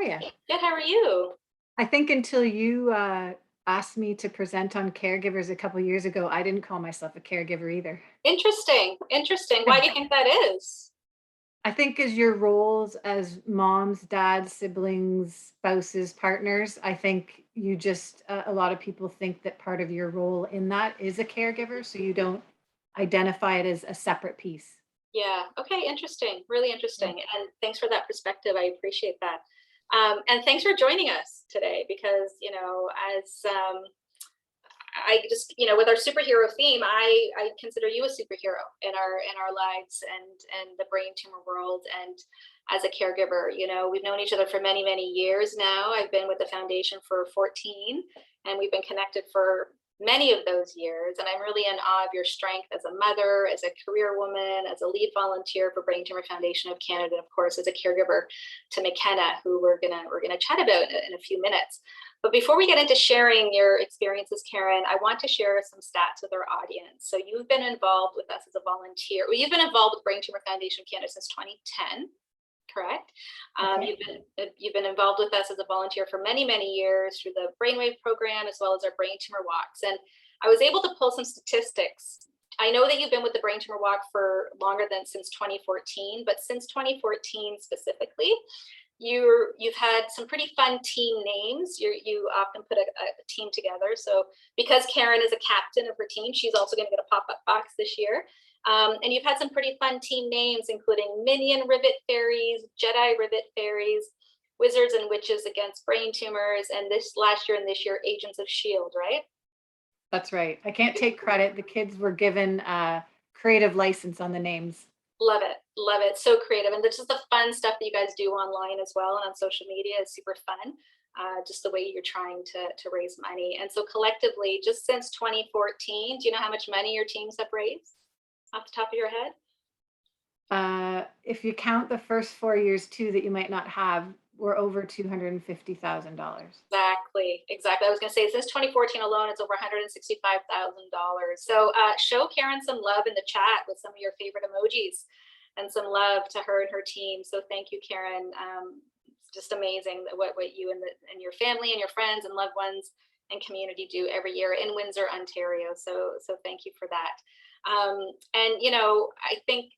you? Good, how are you? I think until you asked me to present on caregivers a couple years ago, I didn't call myself a caregiver either. Interesting, interesting. Why do you think that is? I think as your roles as moms, dads, siblings, spouses, partners, I think you just, a lot of people think that part of your role in that is a caregiver. So you don't identify it as a separate piece. Yeah, okay, interesting, really Yeah. interesting. And thanks for that perspective. I appreciate that. And thanks for joining us today because, as I just, with our superhero theme, I consider you a superhero in our lives and the brain tumor world. And as a caregiver, we've known each other for many, many years now. I've been with the foundation for 14, and we've been connected for many of those years. And I'm really in awe of your strength as a mother, as a career woman, as a lead volunteer for Brain Tumor Foundation of Canada, and of course as a caregiver to Mckenna, who we're gonna chat about in a few minutes. But before we get into sharing your experiences, Karen, I want to share some stats with our audience. So you've been involved with us as a volunteer. Well, you've been involved with Brain Tumor Foundation of Canada since 2010, correct? That's right. You've been involved with us as a volunteer for many, many years through the Brainwave program as well as our Brain Tumor Walks. And I was able to pull some statistics. I know that you've been with the Brain Tumor Walk for longer than since 2014, but since 2014 specifically, you've had some pretty fun team names. You often put a team together. So because Karen is a captain of her team, she's also going to get a pop-up box this year. And you've had some pretty fun team names, including Minion Rivet Fairies, Jedi Rivet Fairies, Wizards and Witches Against Brain Tumors, and this last year and this year, Agents of Shield, right? That's right. I can't take credit. The kids were given creative license on the names. Love it. Love it. So creative. And this is the fun stuff that you guys do online as well and on social media is super fun. Just the way you're trying to raise money. And so collectively, just since 2014, do you know how much money your teams have raised off the top of your head? If you count the first 4 years too that you might not have, we're over $250,000. Exactly. Exactly. I was going to say since 2014 alone, it's over $165,000. So show Karen some love in the chat with some of your favorite emojis and some love to her and her team. So thank you, Karen. It's just amazing what you and your family and your friends and loved ones and community do every year in Windsor, Ontario. So thank you for that. And I think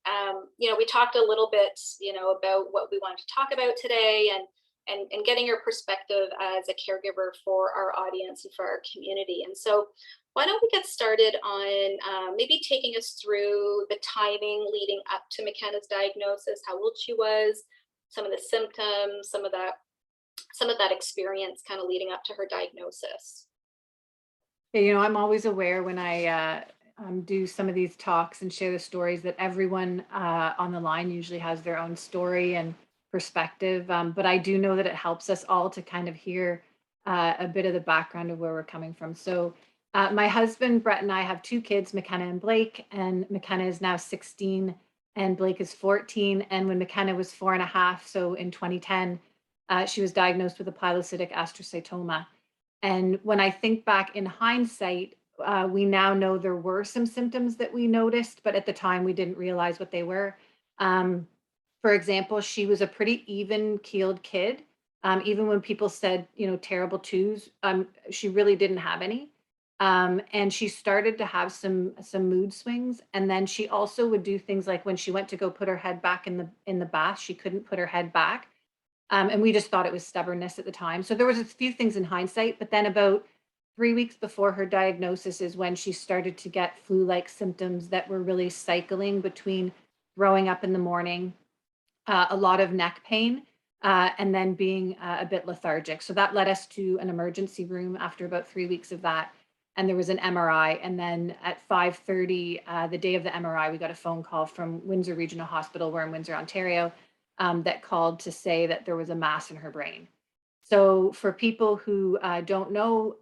we talked a little bit about what we wanted to talk about today and getting your perspective as a caregiver for our audience and for our community. And so why don't we get started on maybe taking us through the timing leading up to Mckenna's diagnosis, how old she was, some of the symptoms, some of that experience kind of leading up to her diagnosis. Yeah, I'm always aware when I do some of these talks and share the stories that everyone on the line usually has their own story and perspective. But I do know that it helps us all to kind of hear a bit of the background of where we're coming from. So, my husband, Brett, and I have two kids, Mckenna and Blake, and Mckenna is now 16 and Blake is 14. And when Mckenna was 4.5, so in 2010, she was diagnosed with a pilocytic astrocytoma. And when I think back in hindsight, we now know there were some symptoms that we noticed, but at the time we didn't realize what they were. Um, for example, she was a pretty even keeled kid. Even when people said, terrible twos, she really didn't have any. And she started to have some mood swings. And then she also would do things like when she went to go put her head back in the bath, she couldn't put her head back. And we just thought it was stubbornness at the time. So there was a few things in hindsight, but then about 3 weeks before her diagnosis is when she started to get flu-like symptoms that were really cycling between throwing up in the morning, a lot of neck pain, and then being a bit lethargic. So that led us to an emergency room after about 3 weeks of that. And there was an MRI. And then at 5:30, the day of the MRI, we got a phone call from Windsor Regional Hospital. We're in Windsor, Ontario, that called to say that there was a mass in her brain. So, for people who don't know,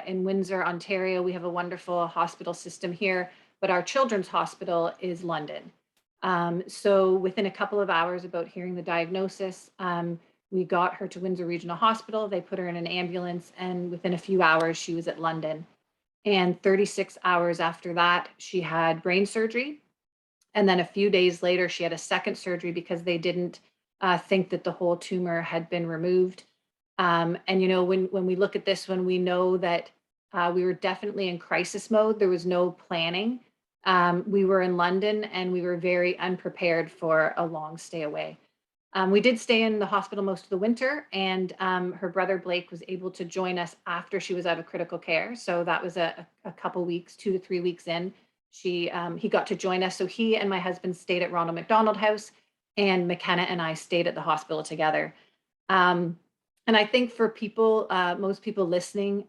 in Windsor, Ontario, we have a wonderful hospital system here, but our children's hospital is London. So, within a couple of hours about hearing the diagnosis, we got her to Windsor Regional Hospital. They put her in an ambulance, and within a few hours, she was at London. And 36 hours after that, she had brain surgery. And then a few days later, she had a second surgery because they didn't think that the whole tumor had been removed. And when we look at this one, we know that we were definitely in crisis mode. There was no planning. We were in London and we were very unprepared for a long stay away. We did stay in the hospital most of the winter, and her brother Blake was able to join us after she was out of critical care. So that was a couple weeks, 2 to 3 weeks in. He got to join us. So he and my husband stayed at Ronald McDonald House, and McKenna and I stayed at the hospital together. Um, and I think for people, most people listening,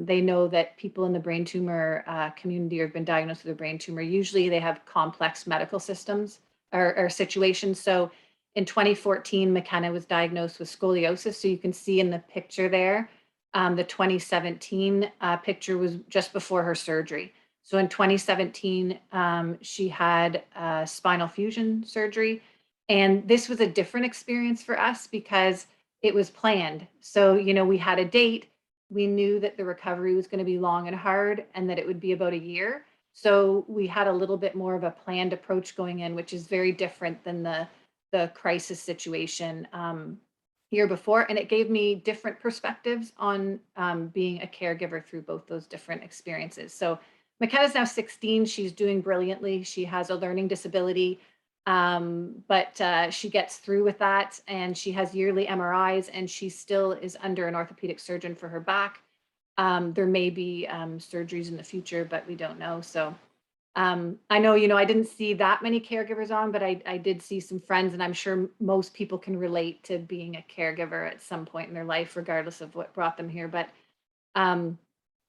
they know that people in the brain tumor community who have been diagnosed with a brain tumor, usually they have complex medical systems or situations. So in 2014, McKenna was diagnosed with scoliosis. So you can see in the picture there, the 2017 picture was just before her surgery. So in 2017, she had spinal fusion surgery. And this was a different experience for us because it was planned. So, we had a date. We knew that the recovery was going to be long and hard and that it would be about a year. So we had a little bit more of a planned approach going in, which is very different than the crisis situation year before. And it gave me different perspectives on being a caregiver through both those different experiences. So McKenna's now 16. She's doing brilliantly. She has a learning disability, but she gets through with that, and she has yearly MRIs, and she still is under an orthopedic surgeon for her back. There may be surgeries in the future, but we don't know. So I know, I didn't see that many caregivers on, but I did see some friends, and I'm sure most people can relate to being a caregiver at some point in their life, regardless of what brought them here. But um,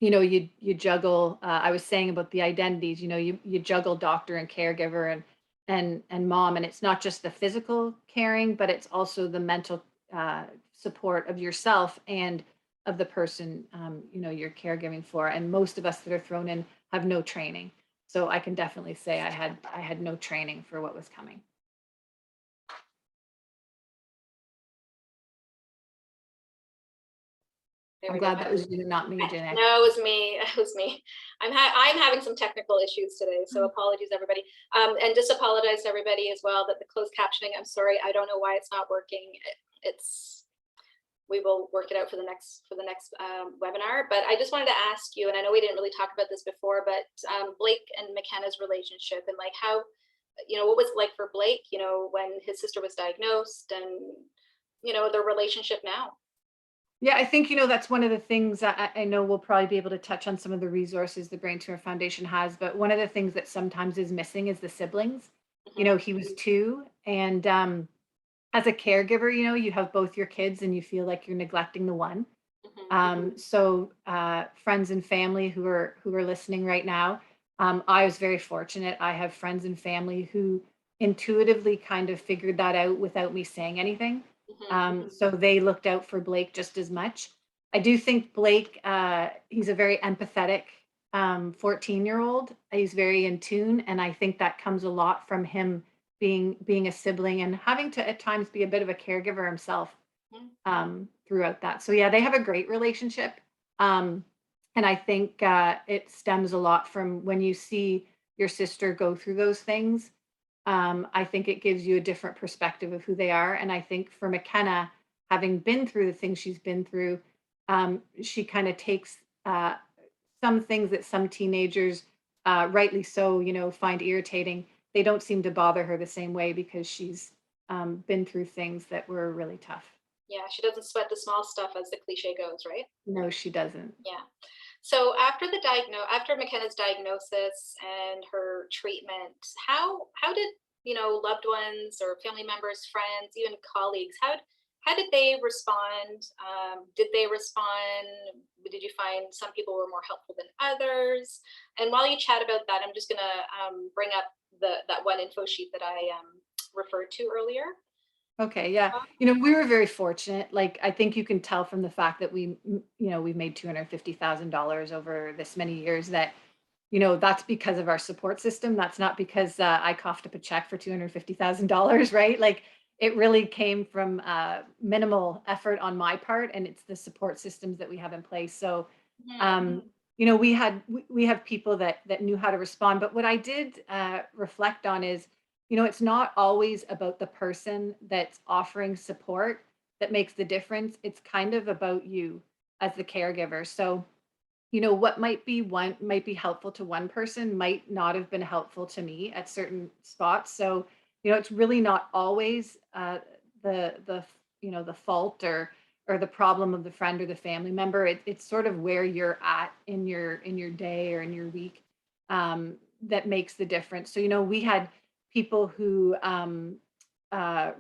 you juggle. I was saying about the identities. You juggle doctor and caregiver and mom, and it's not just the physical caring, but it's also the mental support of yourself and of the person you're caregiving for. And most of us that are thrown in have no training. So I can definitely say I had no training for what was coming. There I'm we go. glad that was you, not me, Janae. No, it was me. It was me. I'm having some technical issues today, so apologies, everybody. And just apologize to everybody as well that the closed captioning. I'm sorry, I don't know why it's not working. It's we will work it out for the next webinar. But I just wanted to ask you, and I know we didn't really talk about this before, but Blake and McKenna's relationship and like how, what was it like for Blake, when his sister was diagnosed, and their relationship now. Yeah, I think, that's one of the things I know we'll probably be able to touch on some of the resources the Brain Tumor Foundation has, but one of the things that sometimes is missing is the siblings. Mhm. He was two, and as a caregiver, you have both your kids and you feel like you're neglecting the one. Mhm. So friends and family who are listening right now, I was very fortunate. I have friends and family who intuitively kind of figured that out without me saying anything. Mhm. So they looked out for Blake just as much. I do think Blake, he's a very empathetic 14-year-old. He's very in tune, and I think that comes a lot from him being a sibling and having to at times be a bit of a caregiver himself Mhm. throughout that. So yeah, they have a great relationship. Um, and I think it stems a lot from when you see your sister go through those things. I think it gives you a different perspective of who they are. And I think for McKenna, having been through the things she's been through, she kind of takes some things that some teenagers, rightly so, find irritating. They don't seem to bother her the same way because she's been through things that were really tough. Yeah, she doesn't sweat the small stuff, as the cliche goes, right? No, she doesn't. Yeah. So after McKenna's diagnosis and her treatment, how did loved ones or family members, friends, even colleagues, how did they respond? Did they respond? Did you find some people were more helpful than others? And while you chat about that, I'm just gonna bring up that one info sheet that I referred to earlier. Okay, yeah. We were very fortunate. Like, I think you can tell from the fact that we've made $250,000 over this many years that, that's because of our support system. That's not because I coughed up a check for $250,000, right? Like, it really came from minimal effort on my part, and it's the support systems that we have in place. So, Mhm. um, we have people that knew how to respond. But what I did reflect on is, it's not always about the person that's offering support that makes the difference, it's kind of about you as the caregiver. So, what might be helpful to one person might not have been helpful to me at certain spots. So, it's really not always the fault or the problem of the friend or the family member. It's sort of where you're at in your day or in your week, that makes the difference. So, we had people who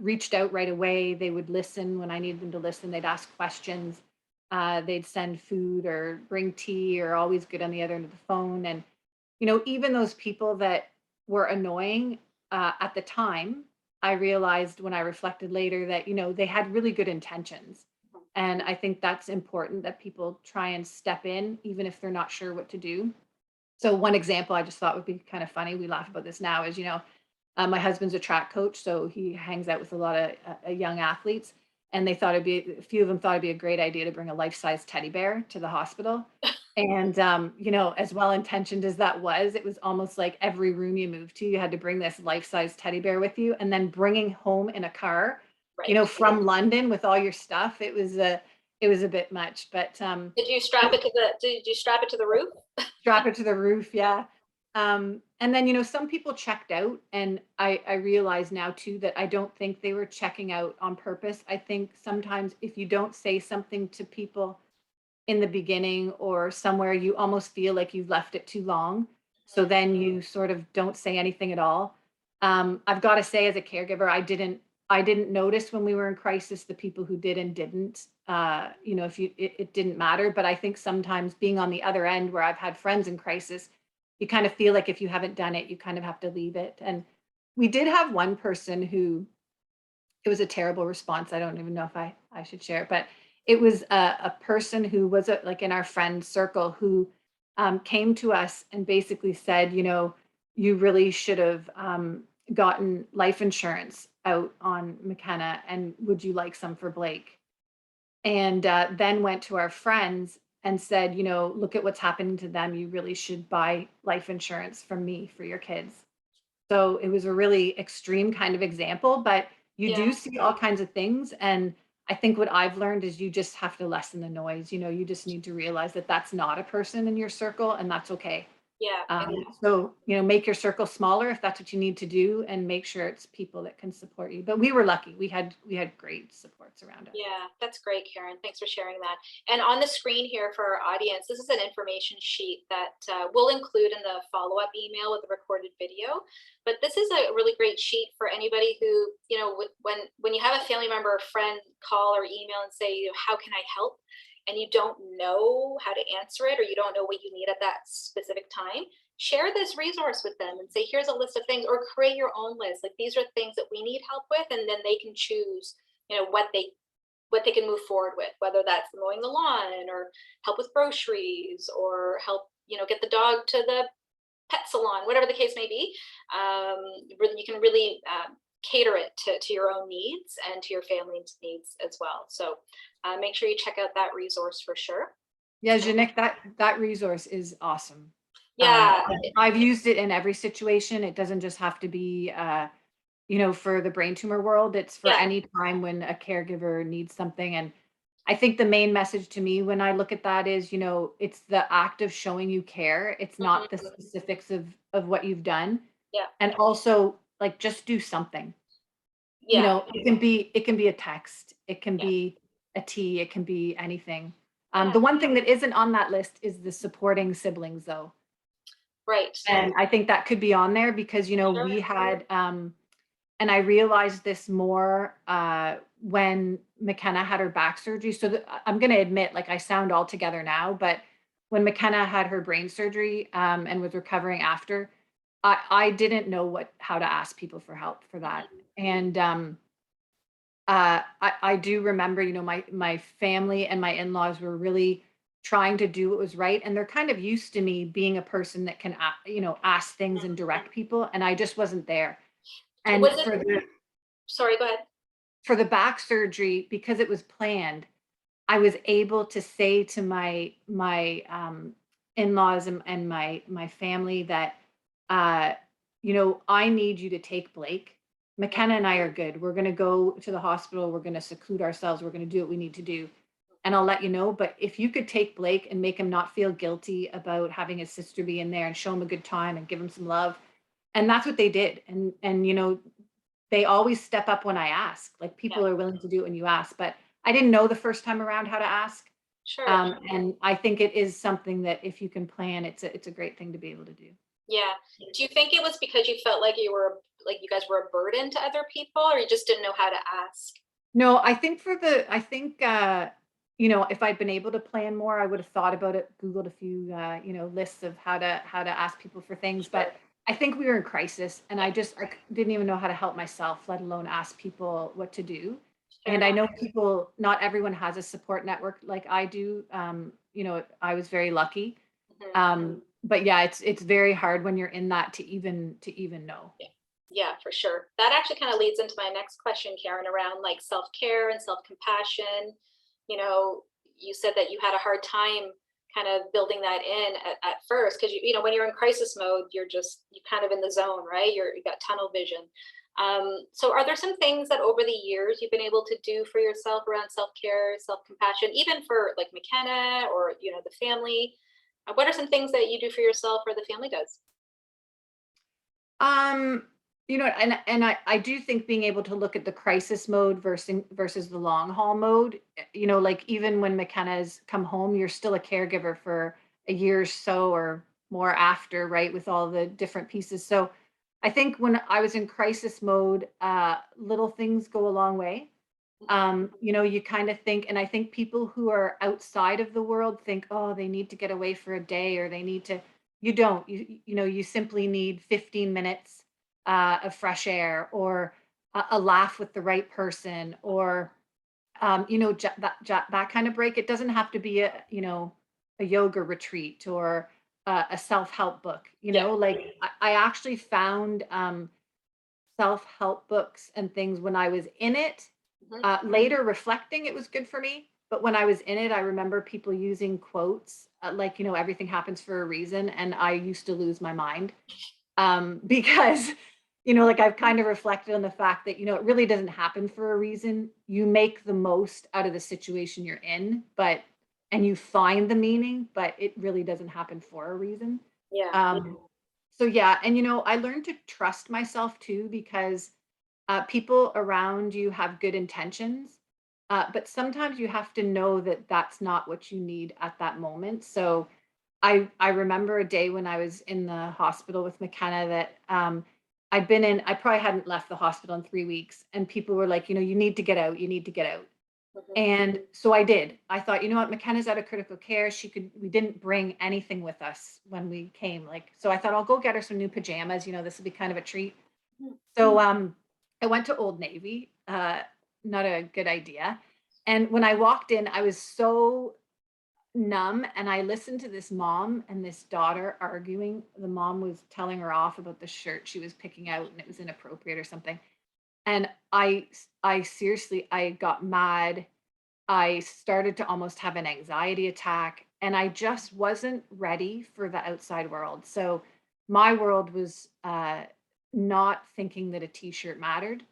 reached out right away. They would listen when I needed them to listen. They'd ask questions. They'd send food or bring tea or always good on the other end of the phone. And, even those people that were annoying at the time, I realized when I reflected later that, they had really good intentions. And I think that's important that people try and step in, even if they're not sure what to do. So, one example I just thought would be kind of funny, we laugh about this now, is, my husband's a track coach, so he hangs out with a lot of young athletes, and a few of them thought it'd be a great idea to bring a life-size teddy bear to the hospital. And as well intentioned as that was, it was almost like every room you moved to, you had to bring this life-size teddy bear with you, and then bringing home in a car, Right. from London with all your stuff. It was a bit much, but Did you strap it to the roof? strap it to the roof, yeah. And then, some people checked out, and I realize now too that I don't think they were checking out on purpose. I think sometimes if you don't say something to people in the beginning or somewhere, you almost feel like you've left it too long. So then you sort of don't say anything at all. I've got to say, as a caregiver, I didn't notice when we were in crisis the people who did and didn't. If it didn't matter. But I think sometimes being on the other end, where I've had friends in crisis, you kind of feel like if you haven't done it, you kind of have to leave it. And we did have one person who, it was a terrible response. I don't even know if I should share it, but it was a person who was like in our friend circle who came to us and basically said, you really should have gotten life insurance out on McKenna, and would you like some for Blake? And then went to our friends and said, look at what's happening to them. You really should buy life insurance from me for your kids. So it was a really extreme kind of example, but you Yeah. do see all kinds of things. And I think what I've learned is you just have to lessen the noise. You just need to realize that that's not a person in your circle, and that's okay. Yeah. So, make your circle smaller if that's what you need to do, and make sure it's people that can support you. But we were lucky. We had great supports around us. Yeah, that's great, Karen. Thanks for sharing that. And on the screen here for our audience, this is an information sheet that we'll include in the follow-up email with the recorded video. But this is a really great sheet for anybody who, when you have a family member or friend call or email and say, how can I help? And you don't know how to answer it, or you don't know what you need at that specific time, share this resource with them and say, here's a list of things, or create your own list. Like, these are things that we need help with, and then they can choose what they can move forward with, whether that's mowing the lawn or help with groceries or help get the dog to the pet salon, whatever the case may be. You can really cater it to your own needs and to your family's needs as well. So make sure you check out that resource for sure. Yeah, Janik, that resource is awesome. Yeah. I've used it in every situation. It doesn't just have to be, for the brain tumor world. It's for Yeah. any time when a caregiver needs something. And I think the main message to me when I look at that is, it's the act of showing you care. It's not the Mhm. specifics of what you've done. Yeah. And also, like, just do something. Yeah. It can be a text, it can Yeah. be a tea, it can be anything. Yeah. The one thing that isn't on that list is the supporting siblings, though. Right. And I think that could be on there because, Sure. we had, and I realized this more when McKenna had her back surgery. So I'm going to admit, like, I sound all together now, but when McKenna had her brain surgery and was recovering after, I didn't know how to ask people for help for that. And I do remember, my family and my in-laws were really trying to do what was right, and they're kind of used to me being a person that can, ask things and direct people, and I just wasn't there. And Was it? Sorry. Go ahead. for the back surgery, because it was planned, I was able to say to my in-laws and my family that, I need you to take Blake. McKenna and I are good. We're going to go to the hospital. We're going to seclude ourselves. We're going to do what we need to do. And I'll let you know. But if you could take Blake and make him not feel guilty about having his sister be in there and show him a good time and give him some love. And that's what they did. And they always step up when I ask. Like Yeah, people are willing to do it when you ask. But I didn't know the first time around how to ask. sure. And I think it is something that if you can plan, it's a great thing to be able to do. Yeah. Do you think it was because you felt like you guys were a burden to other people, or you just didn't know how to ask? No, I think, if I'd been able to plan more, I would have thought about it, Googled a few, lists of how to ask people for things. Sure. But I think we were in crisis, and I didn't even know how to help myself, let alone ask people what to do. Fair And I enough. know people, not everyone has a support network like I do. I was very lucky. Mhm. But yeah, it's very hard when you're in that to even know. Yeah. Yeah, for sure. That actually kind of leads into my next question, Karen, around like self-care and self-compassion. You know, you said that you had a hard time kind of building that in at first because when you're in crisis mode, you kind of in the zone, right? You got tunnel vision. So are there some things that over the years you've been able to do for yourself around self-care, self-compassion, even for like McKenna or the family? What are some things that you do for yourself or the family does? Um, and I do think being able to look at the crisis mode versus the long haul mode, like even when McKenna's come home, you're still a caregiver for a year or so or more after, right? With all the different pieces. So I think when I was in crisis mode, little things go a long way. You kind of think, and I think people who are outside of the world think, oh, they need to get away for a day or they need to. You don't. You simply need 15 minutes of fresh air or a laugh with the right person or that kind of break. It doesn't have to be a yoga retreat or a self-help book. Yeah. Like I actually found self-help books and things when I was in it. Mhm. Later reflecting, it was good for me. But when I was in it, I remember people using quotes like, everything happens for a reason. And I used to lose my mind because, like I've kind of reflected on the fact that, it really doesn't happen for a reason. You make the most out of the situation you're in, and you find the meaning, but it really doesn't happen for a reason. Yeah. So yeah, and I learned to trust myself too because people around you have good intentions, but sometimes you have to know that that's not what you need at that moment. So I remember a day when I was in the hospital with McKenna that I'd been in. I probably hadn't left the hospital in 3 weeks, and people were like, you need to get out. You need to get out. Mhm. And so I did. I thought, you know what, McKenna's out of critical care. We didn't bring anything with us when we came. So I thought I'll go get her some new pajamas. This will be kind of a treat. Mhm. So I went to Old Navy. Not a good idea. And when I walked in, I was so numb and I listened to this mom and this daughter arguing. The mom was telling her off about the shirt she was picking out and it was inappropriate or something. And I seriously I got mad. I started to almost have an anxiety attack, and I just wasn't ready for the outside world. So my world was not thinking that a t-shirt mattered.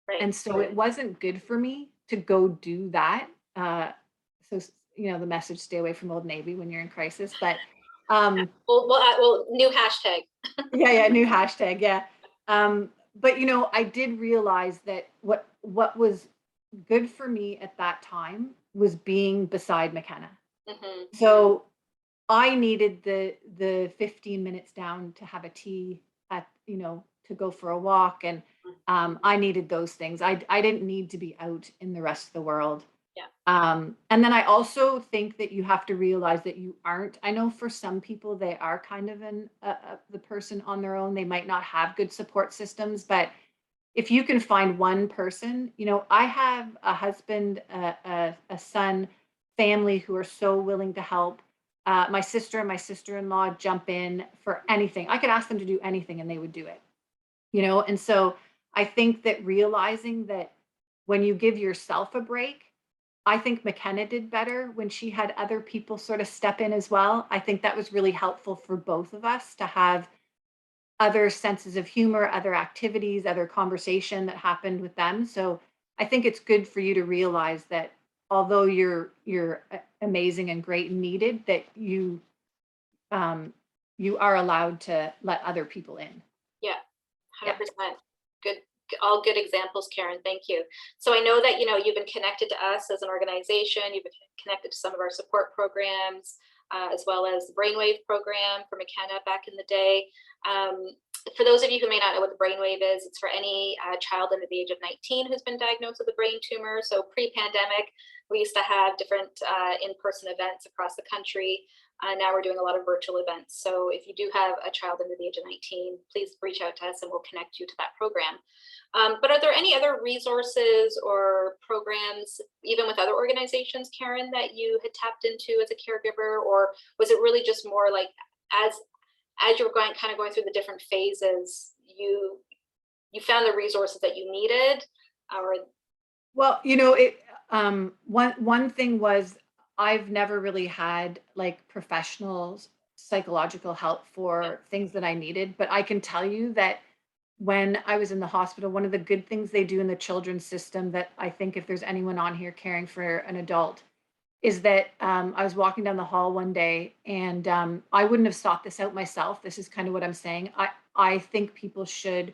Right. And so it wasn't good for me to go do that. The message, stay away from Old Navy when you're in crisis. But Well, new hashtag. yeah, yeah, new hashtag, yeah. But I did realize that what was good for me at that time was being beside McKenna. Mhm. So I needed the 15 minutes down to have a tea to go for a walk. And I needed those things. I didn't need to be out in the rest of the world. Yeah. And then I also think that you have to realize that you aren't. I know for some people they are kind of the person on their own. They might not have good support systems, but if you can find one person, I have a husband, a son, family who are so willing to help. My sister and my sister-in-law jump in for anything. I could ask them to do anything and they would do it. And so I think that realizing that when you give yourself a break, I think McKenna did better when she had other people sort of step in as well. I think that was really helpful for both of us to have other senses of humor, other activities, other conversation that happened with them. So I think it's good for you to realize that although you're amazing and great and needed, that um, you are allowed to let other people in. Yeah, Yeah. 100%. Good, all good examples, Karen. Thank you. So I know that, you've been connected to us as an organization. You've been connected to some of our support programs, as well as the Brainwave program for Mckenna back in the day. For those of you who may not know what the Brainwave is, it's for any child under the age of 19 who's been diagnosed with a brain tumor. So pre-pandemic, we used to have different in-person events across the country. Now we're doing a lot of virtual events. So if you do have a child under the age of 19, please reach out to us and we'll connect you to that program. But are there any other resources or programs, even with other organizations, Karen, that you had tapped into as a caregiver, or was it really just more like as you were going through the different phases, you found the resources that you needed, or Well, one thing was I've never really had like professionals psychological help for things that I needed, but I can tell you that when I was in the hospital, one of the good things they do in the children's system that I think if there's anyone on here caring for an adult is that I was walking down the hall one day and I wouldn't have sought this out myself. This is kind of what I'm saying. I think people should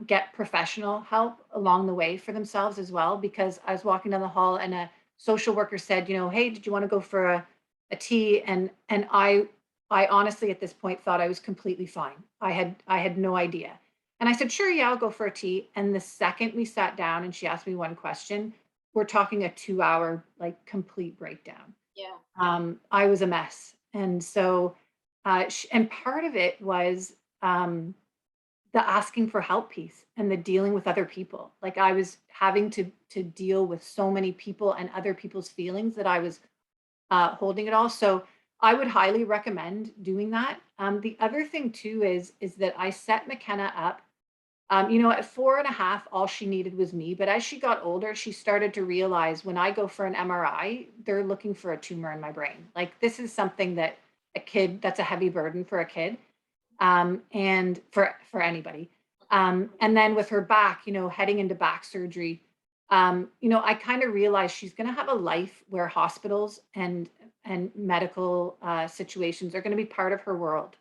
get professional help along the way for themselves as well. Because I was walking down the hall and a social worker said, "Hey, did you want to go for a tea?" And I honestly at this point thought I was completely fine. I had no idea. And I said, "Sure, yeah, I'll go for a tea." And the second we sat down and she asked me one question, we're talking a 2 hour like complete breakdown. yeah, I was a mess. And so, and part of it was the asking for help piece and the dealing with other people. Like I was having to deal with so many people and other people's feelings that I was holding it all. So I would highly recommend doing that. The other thing too is that I set McKenna up. At 4.5, all she needed was me. But as she got older, she started to realize when I go for an MRI, they're looking for a tumor in my brain. Like this is something that a kid, that's a heavy burden for a kid, and for anybody. And then with her back, heading into back surgery, I kind of realized she's going to have a life where hospitals and medical situations are going to be part of her world,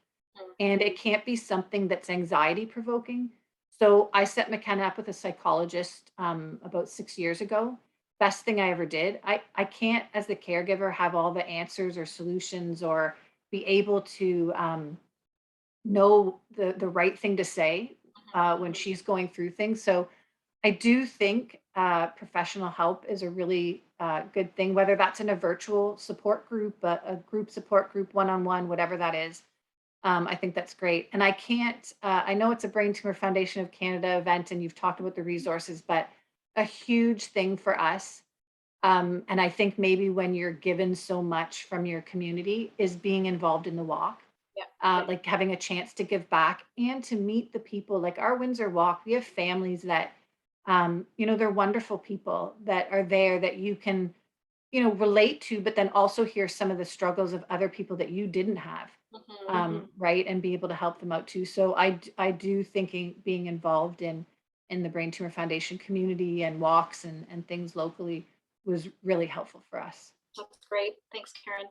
and it can't be something that's anxiety provoking. So I set McKenna up with a psychologist about 6 years ago. Best thing I ever did. I can't, as the caregiver, have all the answers or solutions or be able to know the right thing to say when she's going through things. So I do think professional help is a really good thing, whether that's in a virtual support group, a group support group, one on one, whatever that is. I think that's great. And I can't, I know it's a Brain Tumor Foundation of Canada event and you've talked about the resources, but a huge thing for us. And I think maybe when you're given so much from your community is being involved in the walk, yeah, like having a chance to give back and to meet the people like our Windsor Walk. We have families that, they're wonderful people that are there that you can, relate to, but then also hear some of the struggles of other people that you didn't have, right, and be able to help them out too. So I do thinking being involved in the Brain Tumor Foundation community and walks and things locally was really helpful for us. that's great. Thanks, Karen.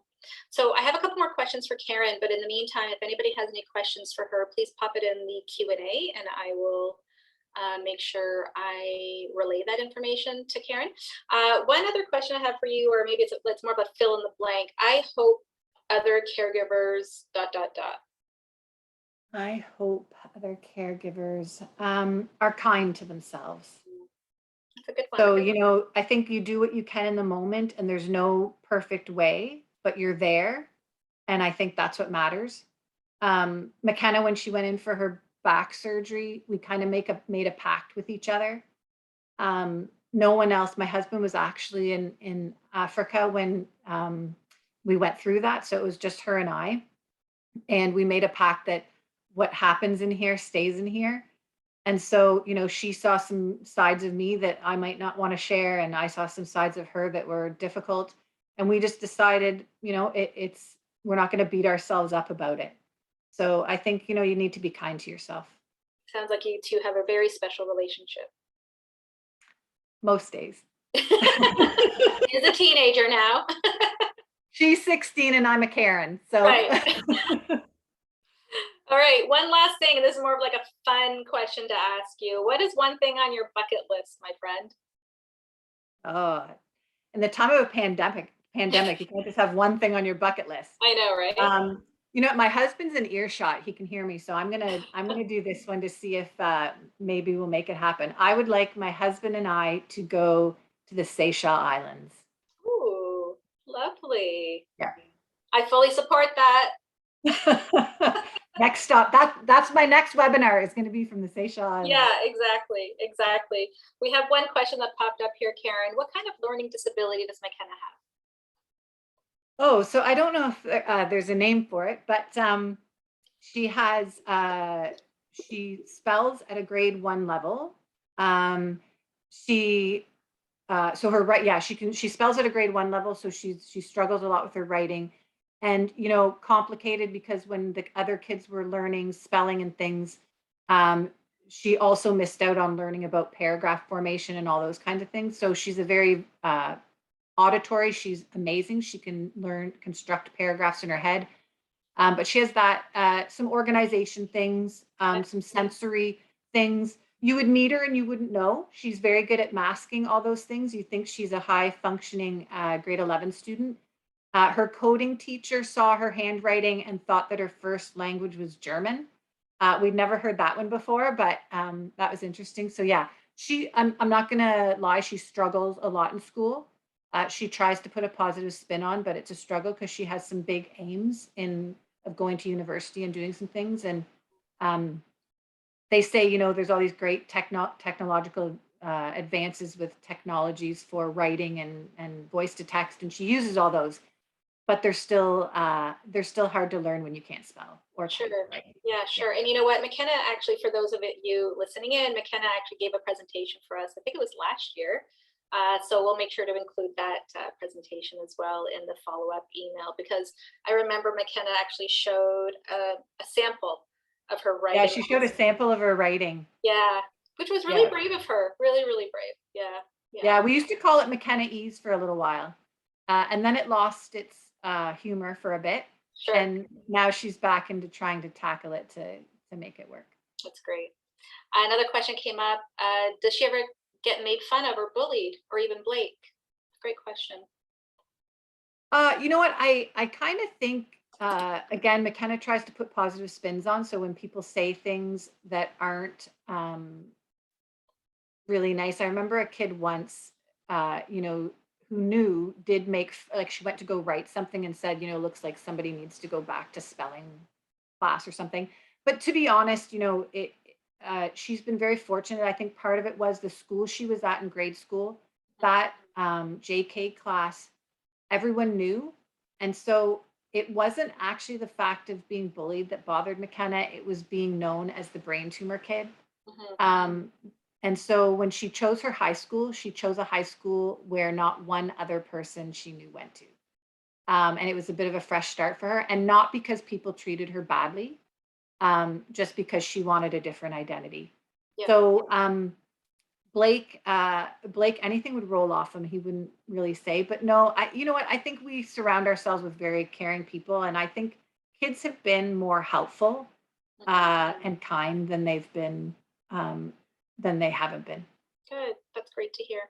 So I have a couple more questions for Karen, but in the meantime, if anybody has any questions for her, please pop it in the Q&A and I will make sure I relay that information to Karen. One other question I have for you, or maybe it's more of a fill in the blank. I hope other caregivers ... I hope other caregivers are kind to themselves. That's a good one. So, I think you do what you can in the moment, and there's no perfect way, but you're there. And I think that's what matters. McKenna, when she went in for her back surgery, we kind of made a pact with each other. No one else. My husband was actually in Africa when we went through that, so it was just her and I, and we made a pact that what happens in here stays in here. And so, she saw some sides of me that I might not want to share, and I saw some sides of her that were difficult. And we just decided, it's we're not going to beat ourselves up about it. So I think, you know, you need to be kind to yourself Sounds like you two have a very special relationship. most days. He's a teenager now. She's 16 and I'm a Karen. So Right. All right, one last thing, and this is more of like a fun question to ask you. What is one thing on your bucket list, my friend? oh, in the time of a pandemic, you can't just have one thing on your bucket list. I know, right? Um, you know, my husband's in earshot. He can hear me, so I'm gonna do this one to see if maybe we'll make it happen. I would like my husband and I to go to the Seychelles Islands. Ooh, lovely. Yeah. I fully support that. Next stop. That's my next webinar is going to be from the Seychelles Islands. Yeah, exactly, exactly. We have one question that popped up here, Karen. What kind of learning disability does Mckenna have? Oh, so I don't know if there's a name for it, but she has she spells at a grade 1 level. Um, she so her right, yeah, she spells at a grade 1 level, so she struggles a lot with her writing, and you know, complicated because when the other kids were learning spelling and things, um, she also missed out on learning about paragraph formation and all those kinds of things. So she's a very auditory. She's amazing. She can learn construct paragraphs in her head, but she has that some organization things, some sensory things. You would meet her and you wouldn't know. She's very good at masking all those things. You think she's a high functioning grade 11 student. Her coding teacher saw her handwriting and thought that her first language was German. We'd never heard that one before, but that was interesting. So yeah, I'm not gonna lie, she struggles a lot in school. She tries to put a positive spin on, but it's a struggle because she has some big aims in of going to university and doing some things. And um, they say, you know, there's all these great technological advances with technologies for writing and voice to text, and she uses all those, but they're still hard to learn when you can't spell or Sure. type. Right? Yeah, Yeah. sure. And you know what? McKenna actually, for those of you listening in, McKenna actually gave a presentation for us. I think it was last year. So we'll make sure to include that presentation as well in the follow-up email, because I remember McKenna actually showed a sample of her Yeah, writing. she showed a sample of her writing. Yeah, which was really Yeah. brave of her. Really, really brave. Yeah. Yeah. Yeah, we used to call it Mckenna Ease for a little while. And then it lost its humor for a bit. Sure. And now she's back into trying to tackle it to make it work. That's great. Another question came up. Does she ever get made fun of or bullied, or even Blake? Great question. You know what? I kind of think again, McKenna tries to put positive spins on. So when people say things that aren't really nice, I remember a kid once, you know, who knew did make like she went to go write something and said, you know, looks like somebody needs to go back to spelling class or something. But to be honest, you know, she's been very fortunate. I think part of it was the school she was at in grade school. That JK class everyone knew. And so it wasn't actually the fact of being bullied that bothered McKenna. It was being known as the brain tumor kid. Mhm. Um, and so when she chose her high school, she chose a high school where not one other person she knew went to. And it was a bit of a fresh start for her. And not because people treated her badly, just because she wanted a different identity. Yeah. So Blake, anything would roll off him. He wouldn't really say, but no, you know what? I think we surround ourselves with very caring people, and I think kids have been more helpful and kind than they haven't been. Good. That's great to hear.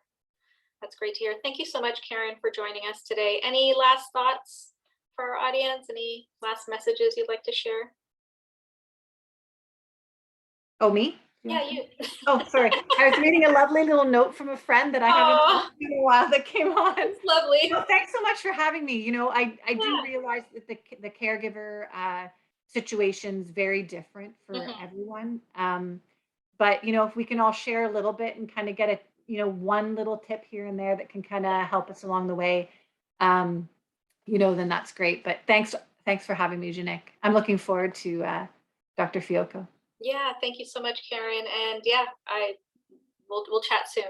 That's great to hear. Thank you so much, Karen, for joining us today. Any last thoughts for our audience? Any last messages you'd like to share? Oh, me? Yeah, you. Oh, sorry. I was reading a lovely little note from a friend that I haven't Oh, talked to in a while that came on. it's lovely. No, thanks so much for having me. You know, I do Yeah. realize that the caregiver situation's very different for Mhm. everyone. But you know, if we can all share a little bit and kind of get a, you know, one little tip here and there that can kind of help us along the way, um, you know, then that's great. But thanks for having me, Janik. I'm looking forward to Dr. Fiocco. Yeah, thank you so much, Karen. And yeah, we'll chat soon.